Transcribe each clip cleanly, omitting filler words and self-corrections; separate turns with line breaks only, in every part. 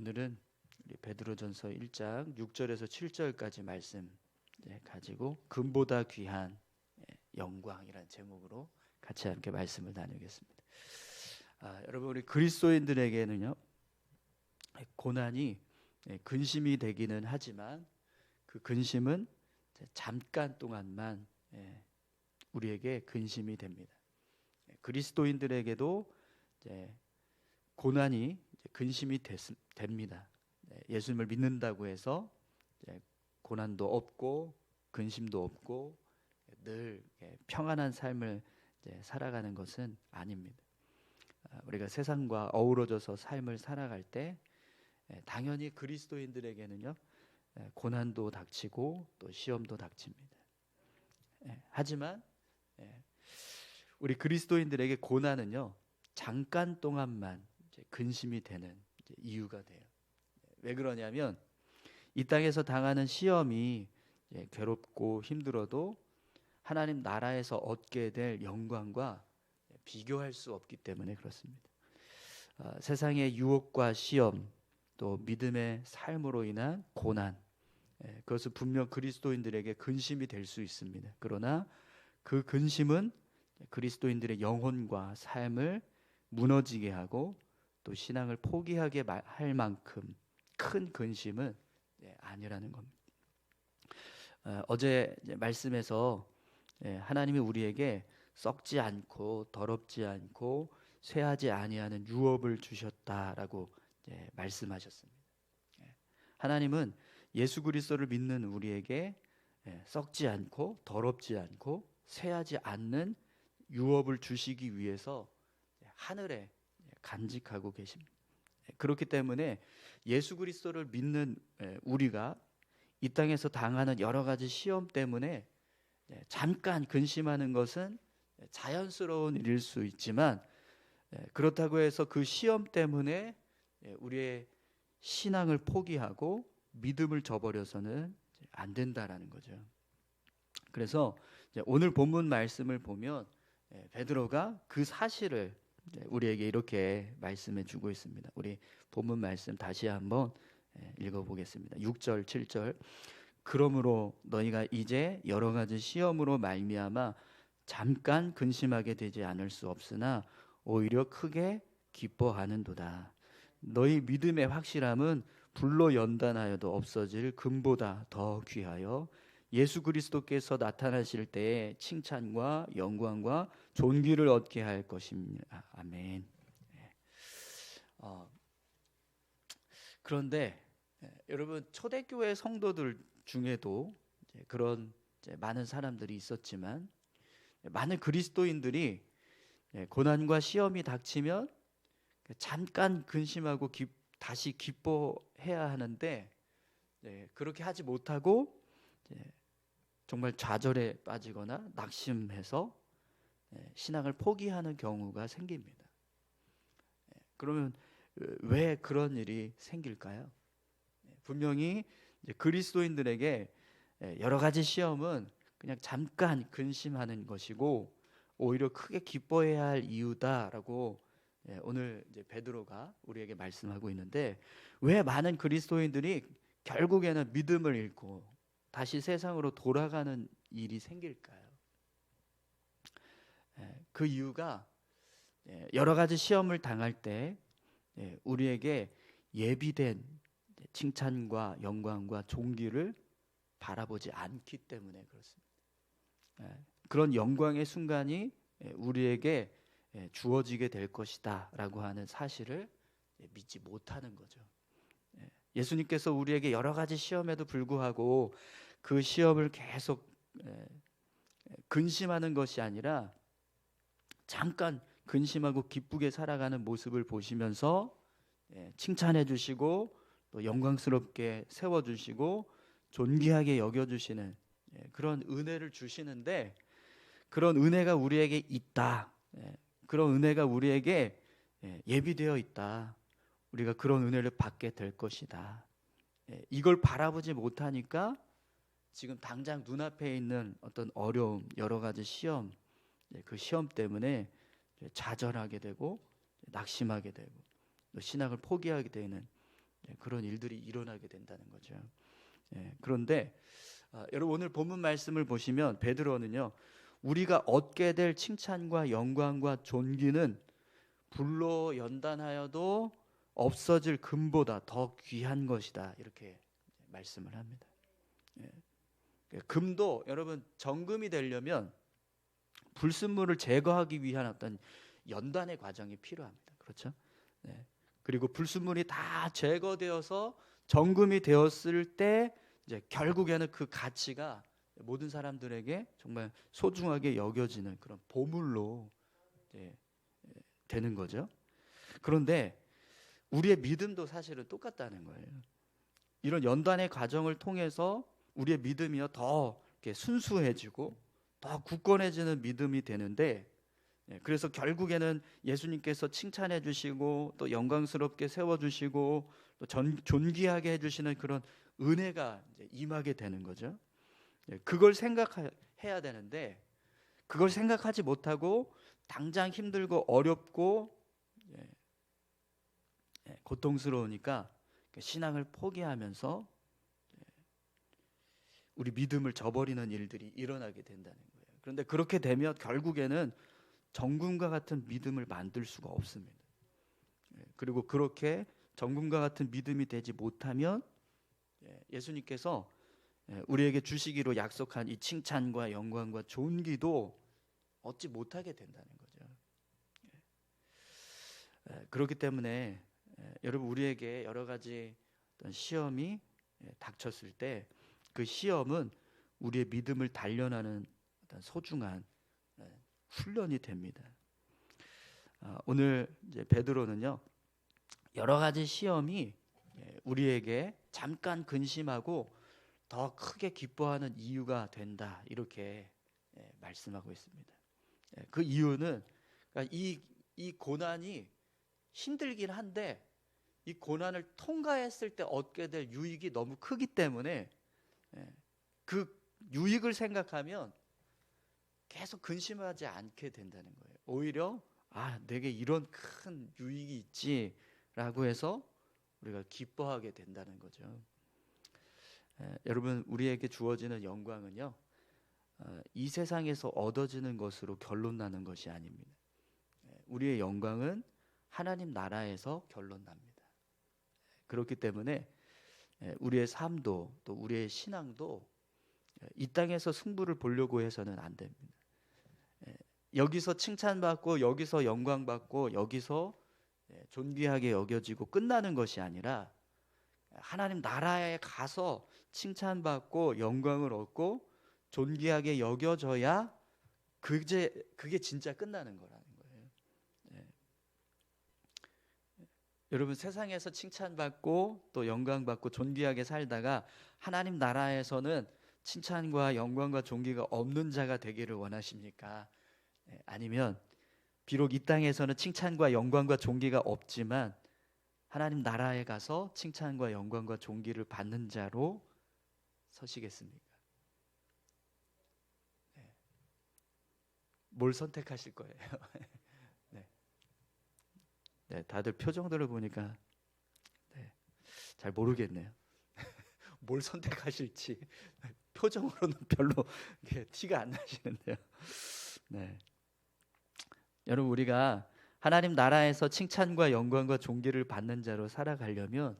오늘은 우리 베드로전서 1장 6절에서 7절까지 말씀 가지고 금보다 귀한 영광이라는 제목으로 같이 함께 말씀을 나누겠습니다. 여러분, 우리 그리스도인들에게는요, 고난이 근심이 되기는 하지만 그 근심은 잠깐 동안만 우리에게 근심이 됩니다. 그리스도인들에게도 고난이 근심이 됩니다. 예수님을 믿는다고 해서 고난도 없고 근심도 없고 늘 평안한 삶을 살아가는 것은 아닙니다. 우리가 세상과 어우러져서 삶을 살아갈 때 당연히 그리스도인들에게는요, 고난도 닥치고 또 시험도 닥칩니다. 하지만 우리 그리스도인들에게 고난은요, 잠깐 동안만 근심이 되는 이유가 돼요. 왜 그러냐면 이 땅에서 당하는 시험이 괴롭고 힘들어도 하나님 나라에서 얻게 될 영광과 비교할 수 없기 때문에 그렇습니다. 세상의 유혹과 시험, 또 믿음의 삶으로 인한 고난, 그것은 분명 그리스도인들에게 근심이 될 수 있습니다. 그러나 그 근심은 그리스도인들의 영혼과 삶을 무너지게 하고 또 신앙을 포기하게 할 만큼 큰 근심은 아니라는 겁니다. 어제 말씀에서 하나님이 우리에게 썩지 않고 더럽지 않고 쇠하지 아니하는 유업을 주셨다라고 말씀하셨습니다. 하나님은 예수 그리스도를 믿는 우리에게 썩지 않고 더럽지 않고 쇠하지 않는 유업을 주시기 위해서 하늘에 간직하고 계십니다. 그렇기 때문에 예수 그리스도를 믿는 우리가 이 땅에서 당하는 여러 가지 시험 때문에 잠깐 근심하는 것은 자연스러운 일일 수 있지만 그렇다고 해서 그 시험 때문에 우리의 신앙을 포기하고 믿음을 저버려서는 안 된다라는 거죠. 그래서 오늘 본문 말씀을 보면 베드로가 그 사실을 우리에게 이렇게 말씀해 주고 있습니다. 우리 본문 말씀 다시 한번 읽어보겠습니다. 6절 7절. 그러므로 너희가 이제 여러 가지 시험으로 말미암아 잠깐 근심하게 되지 않을 수 없으나 오히려 크게 기뻐하는도다. 너희 믿음의 확실함은 불로 연단하여도 없어질 금보다 더 귀하여 예수 그리스도께서 나타나실 때에 칭찬과 영광과 존귀를 얻게 할 것입니다. 아멘. 그런데 여러분, 초대교회 성도들 중에도 그런 많은 사람들이 있었지만 많은 그리스도인들이 고난과 시험이 닥치면 잠깐 근심하고 다시 기뻐해야 하는데 그렇게 하지 못하고 정말 좌절에 빠지거나 낙심해서 신앙을 포기하는 경우가 생깁니다. 그러면 왜 그런 일이 생길까요? 분명히 그리스도인들에게 여러 가지 시험은 그냥 잠깐 근심하는 것이고 오히려 크게 기뻐해야 할 이유다라고 오늘 이제 베드로가 우리에게 말씀하고 있는데, 왜 많은 그리스도인들이 결국에는 믿음을 잃고 다시 세상으로 돌아가는 일이 생길까요? 그 이유가 여러 가지 시험을 당할 때 우리에게 예비된 칭찬과 영광과 존귀를 바라보지 않기 때문에 그렇습니다. 그런 영광의 순간이 우리에게 주어지게 될 것이다 라고 하는 사실을 믿지 못하는 거죠. 예수님께서 우리에게 여러 가지 시험에도 불구하고 그 시험을 계속 근심하는 것이 아니라 잠깐 근심하고 기쁘게 살아가는 모습을 보시면서 칭찬해 주시고 또 영광스럽게 세워주시고 존귀하게 여겨주시는 그런 은혜를 주시는데, 그런 은혜가 우리에게 있다, 그런 은혜가 우리에게 예비되어 있다, 우리가 그런 은혜를 받게 될 것이다, 이걸 바라보지 못하니까 지금 당장 눈앞에 있는 어떤 어려움, 여러 가지 시험, 그 시험 때문에 좌절하게 되고 낙심하게 되고 또 신앙을 포기하게 되는 그런 일들이 일어나게 된다는 거죠. 그런데 여러분 오늘 본문 말씀을 보시면 베드로는요, 우리가 얻게 될 칭찬과 영광과 존귀는 불로 연단하여도 없어질 금보다 더 귀한 것이다, 이렇게 말씀을 합니다. 금도 여러분 정금이 되려면 불순물을 제거하기 위한 어떤 연단의 과정이 필요합니다. 그렇죠? 그리고 불순물이 다 제거되어서 정금이 되었을 때 이제 결국에는 그 가치가 모든 사람들에게 정말 소중하게 여겨지는 그런 보물로 되는 거죠. 그런데 우리의 믿음도 사실은 똑같다는 거예요. 이런 연단의 과정을 통해서 우리의 믿음이요 더 이렇게 순수해지고 더 굳건해지는 믿음이 되는데, 그래서 결국에는 예수님께서 칭찬해 주시고 또 영광스럽게 세워 주시고 또 존귀하게 해 주시는 그런 은혜가 이제 임하게 되는 거죠. 그걸 생각해야 되는데 그걸 생각하지 못하고 당장 힘들고 어렵고 고통스러우니까 신앙을 포기하면서 우리 믿음을 저버리는 일들이 일어나게 된다는 거예요. 그런데 그렇게 되면 결국에는 정금과 같은 믿음을 만들 수가 없습니다. 그리고 그렇게 정금과 같은 믿음이 되지 못하면 예수님께서 우리에게 주시기로 약속한 이 칭찬과 영광과 존귀도 얻지 못하게 된다는 거죠. 그렇기 때문에 여러분 우리에게 여러 가지 어떤 시험이 닥쳤을 때 그 시험은 우리의 믿음을 단련하는 어떤 소중한 훈련이 됩니다. 오늘 이제 베드로는요, 여러 가지 시험이 우리에게 잠깐 근심하고 더 크게 기뻐하는 이유가 된다, 이렇게 말씀하고 있습니다. 그 이유는 그러니까 이 고난이 힘들긴 한데 이 고난을 통과했을 때 얻게 될 유익이 너무 크기 때문에 그 유익을 생각하면 계속 근심하지 않게 된다는 거예요. 오히려 내게 이런 큰 유익이 있지라고 해서 우리가 기뻐하게 된다는 거죠. 여러분 우리에게 주어지는 영광은요, 이 세상에서 얻어지는 것으로 결론나는 것이 아닙니다. 우리의 영광은 하나님 나라에서 결론납니다. 그렇기 때문에 우리의 삶도 또 우리의 신앙도 이 땅에서 승부를 보려고 해서는 안 됩니다. 여기서 칭찬받고 여기서 영광받고 여기서 존귀하게 여겨지고 끝나는 것이 아니라 하나님 나라에 가서 칭찬받고 영광을 얻고 존귀하게 여겨져야 그게 진짜 끝나는 거라는 거예요. 여러분 세상에서 칭찬받고 또 영광받고 존귀하게 살다가 하나님 나라에서는 칭찬과 영광과 존귀가 없는 자가 되기를 원하십니까? 아니면 비록 이 땅에서는 칭찬과 영광과 존귀가 없지만 하나님 나라에 가서 칭찬과 영광과 존귀를 받는 자로 서시겠습니까? 뭘 선택하실 거예요? 다들 표정들을 보니까 잘 모르겠네요. 뭘 선택하실지 표정으로는 별로 티가 안 나시는데요. 여러분 우리가 하나님 나라에서 칭찬과 영광과 존귀를 받는 자로 살아가려면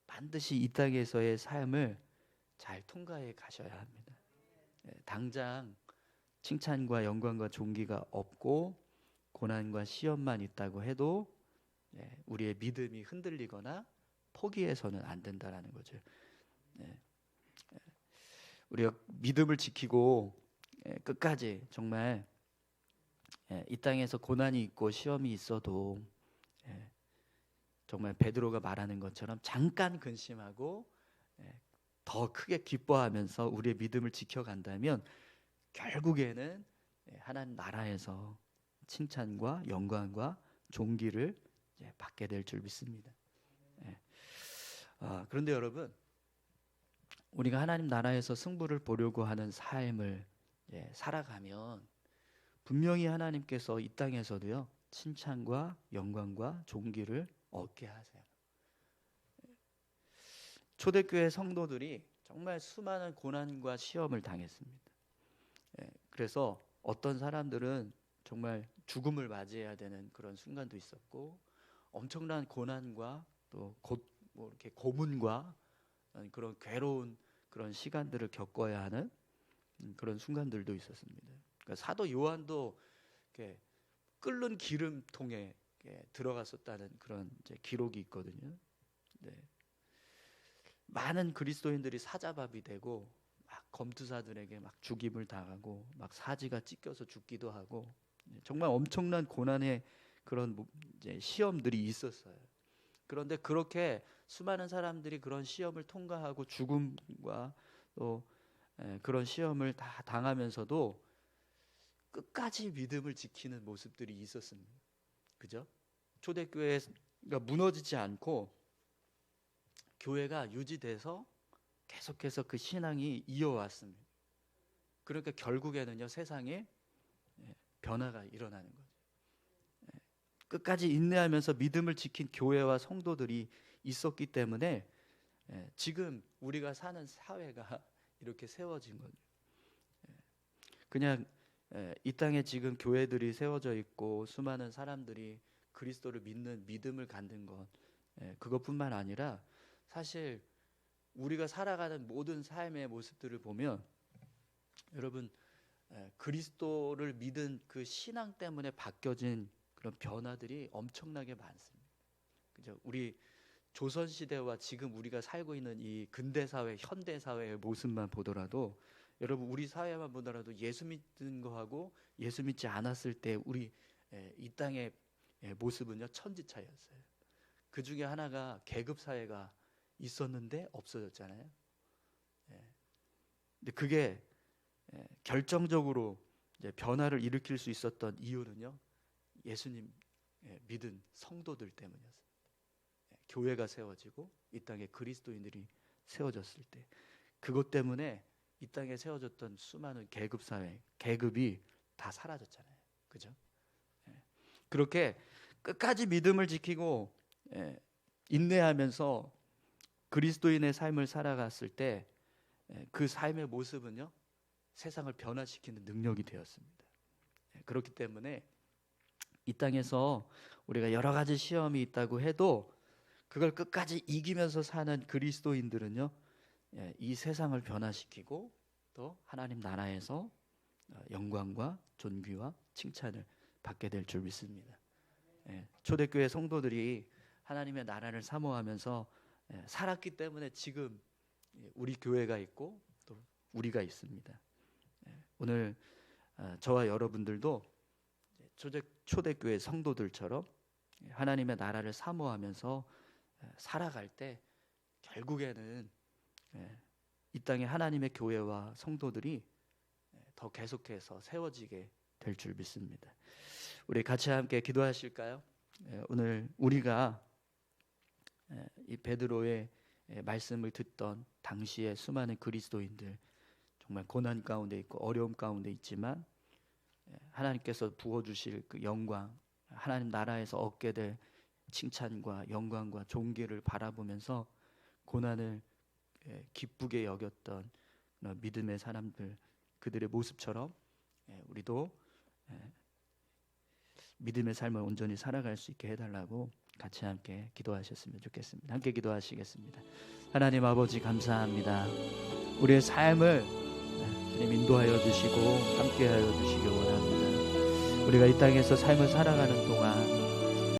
반드시 이 땅에서의 삶을 잘 통과해 가셔야 합니다. 당장 칭찬과 영광과 존귀가 없고 고난과 시험만 있다고 해도 우리의 믿음이 흔들리거나 포기해서는 안 된다라는 거죠. 우리가 믿음을 지키고 끝까지 정말 이 땅에서 고난이 있고 시험이 있어도 정말 베드로가 말하는 것처럼 잠깐 근심하고 더 크게 기뻐하면서 우리의 믿음을 지켜간다면 결국에는 하나님 나라에서 칭찬과 영광과 존귀를 받게 될 줄 믿습니다. 그런데 여러분 우리가 하나님 나라에서 승부를 보려고 하는 삶을 살아가면 분명히 하나님께서 이 땅에서도요 칭찬과 영광과 존귀를 얻게 하세요. 초대교회 성도들이 정말 수많은 고난과 시험을 당했습니다. 그래서 어떤 사람들은 정말 죽음을 맞이해야 되는 그런 순간도 있었고, 엄청난 고난과 또 뭐 이렇게 고문과 그런 괴로운 그런 시간들을 겪어야 하는 그런 순간들도 있었습니다. 그러니까 사도 요한도 이렇게 끓는 기름통에 들어갔었다는 그런 이제 기록이 있거든요. 네. 많은 그리스도인들이 사자밥이 되고 막 검투사들에게 막 죽임을 당하고 막 사지가 찢겨서 죽기도 하고, 정말 엄청난 고난의 그런 이제 시험들이 있었어요. 그런데 그렇게 수많은 사람들이 그런 시험을 통과하고 죽음과 또 그런 시험을 다 당하면서도 끝까지 믿음을 지키는 모습들이 있었습니다. 그죠? 초대교회가 무너지지 않고 교회가 유지돼서 계속해서 그 신앙이 이어왔습니다. 그러니까 결국에는요, 세상에 변화가 일어나는 거죠. 끝까지 인내하면서 믿음을 지킨 교회와 성도들이 있었기 때문에 지금 우리가 사는 사회가 이렇게 세워진 거죠. 그냥 이 땅에 지금 교회들이 세워져 있고 수많은 사람들이 그리스도를 믿는 믿음을 갖는 것, 그것뿐만 아니라 사실 우리가 살아가는 모든 삶의 모습들을 보면 여러분, 그리스도를 믿은 그 신앙 때문에 바뀌어진 그런 변화들이 엄청나게 많습니다. 그죠? 우리 조선 시대와 지금 우리가 살고 있는 이 근대 사회, 현대 사회의 모습만 보더라도, 여러분 우리 사회만 보더라도 예수 믿는 거하고 예수 믿지 않았을 때 우리 이 땅의 모습은요, 천지차이였어요. 그 중에 하나가 계급 사회가 있었는데 없어졌잖아요. 근데 그게 결정적으로 이제 변화를 일으킬 수 있었던 이유는요, 예수님 믿은 성도들 때문이었습니다. 교회가 세워지고 이 땅에 그리스도인들이 세워졌을 때, 그것 때문에 이 땅에 세워졌던 수많은 계급 사회, 계급이 다 사라졌잖아요. 그죠? 그렇게 끝까지 믿음을 지키고 인내하면서 그리스도인의 삶을 살아갔을 때 그 삶의 모습은요, 세상을 변화시키는 능력이 되었습니다. 그렇기 때문에 이 땅에서 우리가 여러 가지 시험이 있다고 해도 그걸 끝까지 이기면서 사는 그리스도인들은요, 이 세상을 변화시키고 또 하나님 나라에서 영광과 존귀와 칭찬을 받게 될 줄 믿습니다. 초대교회 성도들이 하나님의 나라를 사모하면서 살았기 때문에 지금 우리 교회가 있고 또 우리가 있습니다. 오늘 저와 여러분들도 초대교회 성도들처럼 하나님의 나라를 사모하면서 살아갈 때 결국에는 이 땅에 하나님의 교회와 성도들이 더 계속해서 세워지게 될 줄 믿습니다. 우리 같이 함께 기도하실까요? 오늘 우리가 이 베드로의 말씀을 듣던 당시의 수많은 그리스도인들, 정말 고난 가운데 있고 어려움 가운데 있지만 하나님께서 부어주실 그 영광, 하나님 나라에서 얻게 될 칭찬과 영광과 존귀를 바라보면서 고난을 기쁘게 여겼던 믿음의 사람들, 그들의 모습처럼 우리도 믿음의 삶을 온전히 살아갈 수 있게 해달라고 같이 함께 기도하셨으면 좋겠습니다. 함께 기도하시겠습니다. 하나님 아버지, 감사합니다. 우리의 삶을 주님 인도하여 주시고 함께하여 주시기 원합니다. 우리가 이 땅에서 삶을 살아가는 동안